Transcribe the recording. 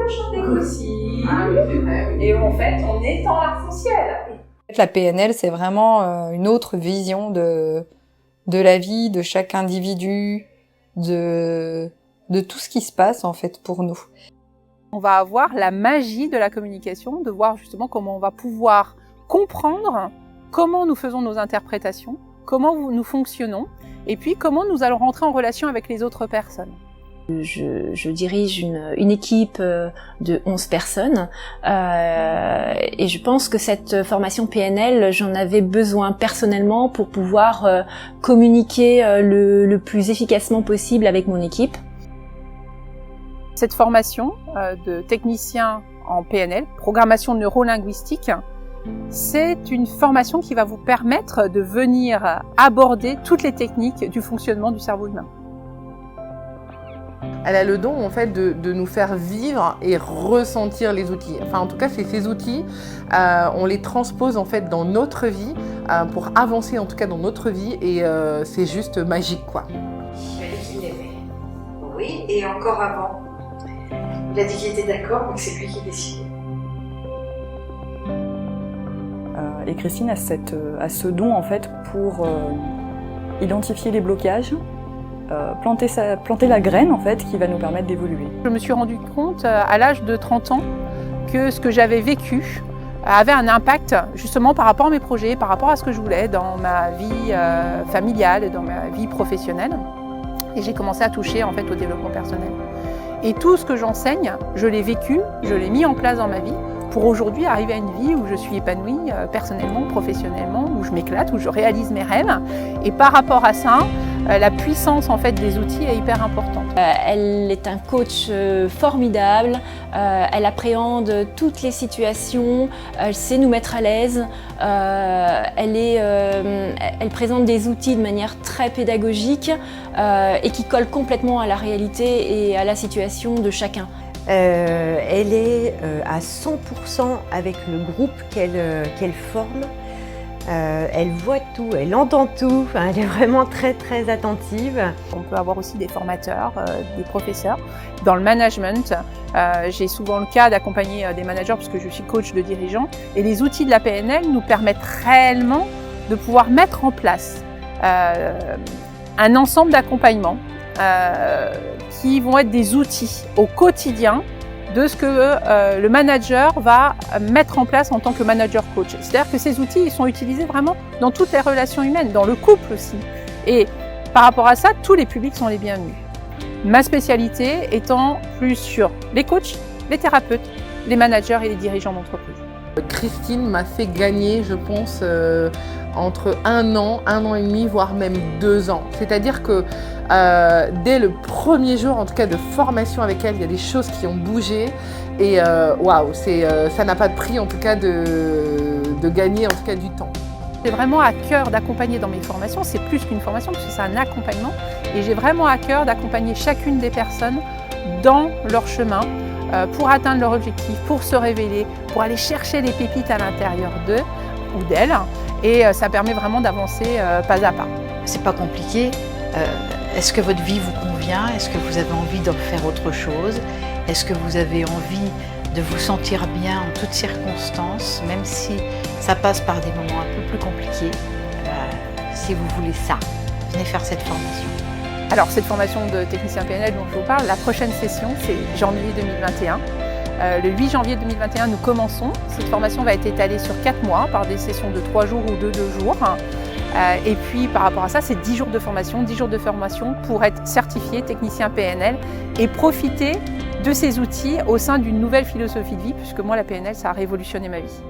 le chant des goussines. Ah oui, c'est vrai. Et en fait, on étend l'arc-en-ciel. La PNL, c'est vraiment une autre vision de la vie, de chaque individu, de tout ce qui se passe en fait pour nous. On va avoir la magie de la communication, de voir justement comment on va pouvoir comprendre comment nous faisons nos interprétations, comment nous fonctionnons, et puis comment nous allons rentrer en relation avec les autres personnes. Je dirige une équipe de 11 personnes et je pense que cette formation PNL, j'en avais besoin personnellement pour pouvoir communiquer le plus efficacement possible avec mon équipe. Cette formation de technicien en PNL, programmation neurolinguistique, c'est une formation qui va vous permettre de venir aborder toutes les techniques du fonctionnement du cerveau humain. Elle a le don en fait de nous faire vivre et ressentir les outils. Enfin en tout cas ces outils, on les transpose en fait dans notre vie pour avancer en tout cas dans notre vie et c'est juste magique quoi. Il a dit qu'il l'aimait. Oui, et encore avant. Il a dit qu'il était d'accord, donc c'est lui qui décidait. Et Christine a ce don en fait pour identifier les blocages, planter la graine en fait qui va nous permettre d'évoluer. Je me suis rendu compte à l'âge de 30 ans que ce que j'avais vécu avait un impact justement par rapport à mes projets, par rapport à ce que je voulais dans ma vie familiale, dans ma vie professionnelle. Et j'ai commencé à toucher en fait au développement personnel. Et tout ce que j'enseigne, je l'ai vécu, je l'ai mis en place dans ma vie pour aujourd'hui arriver à une vie où je suis épanouie personnellement, professionnellement, où je m'éclate, où je réalise mes rêves. Et par rapport à ça, la puissance en fait des outils est hyper importante. Elle est un coach formidable, elle appréhende toutes les situations, elle sait nous mettre à l'aise, elle présente des outils de manière très pédagogique et qui collent complètement à la réalité et à la situation de chacun. Elle est à 100% avec le groupe qu'elle forme. Elle voit tout, elle entend tout, enfin, elle est vraiment très très attentive. On peut avoir aussi des formateurs, des professeurs. Dans le management, j'ai souvent le cas d'accompagner des managers puisque je suis coach de dirigeants. Et les outils de la PNL nous permettent réellement de pouvoir mettre en place un ensemble d'accompagnements qui vont être des outils au quotidien de ce que le manager va mettre en place en tant que manager coach. C'est-à-dire que ces outils ils sont utilisés vraiment dans toutes les relations humaines, dans le couple aussi. Et par rapport à ça, tous les publics sont les bienvenus. Ma spécialité étant plus sur les coachs, les thérapeutes, les managers et les dirigeants d'entreprise. Christine m'a fait gagner, je pense, entre 1 an et demi, voire même 2 ans. C'est-à-dire que dès le premier jour, en tout cas de formation avec elle, il y a des choses qui ont bougé et waouh, ça n'a pas de prix en tout cas de gagner en tout cas du temps. J'ai vraiment à cœur d'accompagner dans mes formations, c'est plus qu'une formation parce que c'est un accompagnement et j'ai vraiment à cœur d'accompagner chacune des personnes dans leur chemin pour atteindre leur objectif, pour se révéler, pour aller chercher les pépites à l'intérieur d'eux ou d'elles et ça permet vraiment d'avancer pas à pas. C'est pas compliqué. Est-ce que votre vie vous convient? Est-ce que vous avez envie d'en faire autre chose? Est-ce que vous avez envie de vous sentir bien en toutes circonstances, même si ça passe par des moments un peu plus compliqués? Si vous voulez ça, venez faire cette formation. Alors cette formation de technicien PNL dont je vous parle, la prochaine session c'est janvier 2021. Le 8 janvier 2021 nous commençons. Cette formation va être étalée sur 4 mois par des sessions de 3 jours ou de 2 jours. Et puis par rapport à ça, c'est 10 jours de formation pour être certifié technicien PNL et profiter de ces outils au sein d'une nouvelle philosophie de vie, puisque moi la PNL ça a révolutionné ma vie.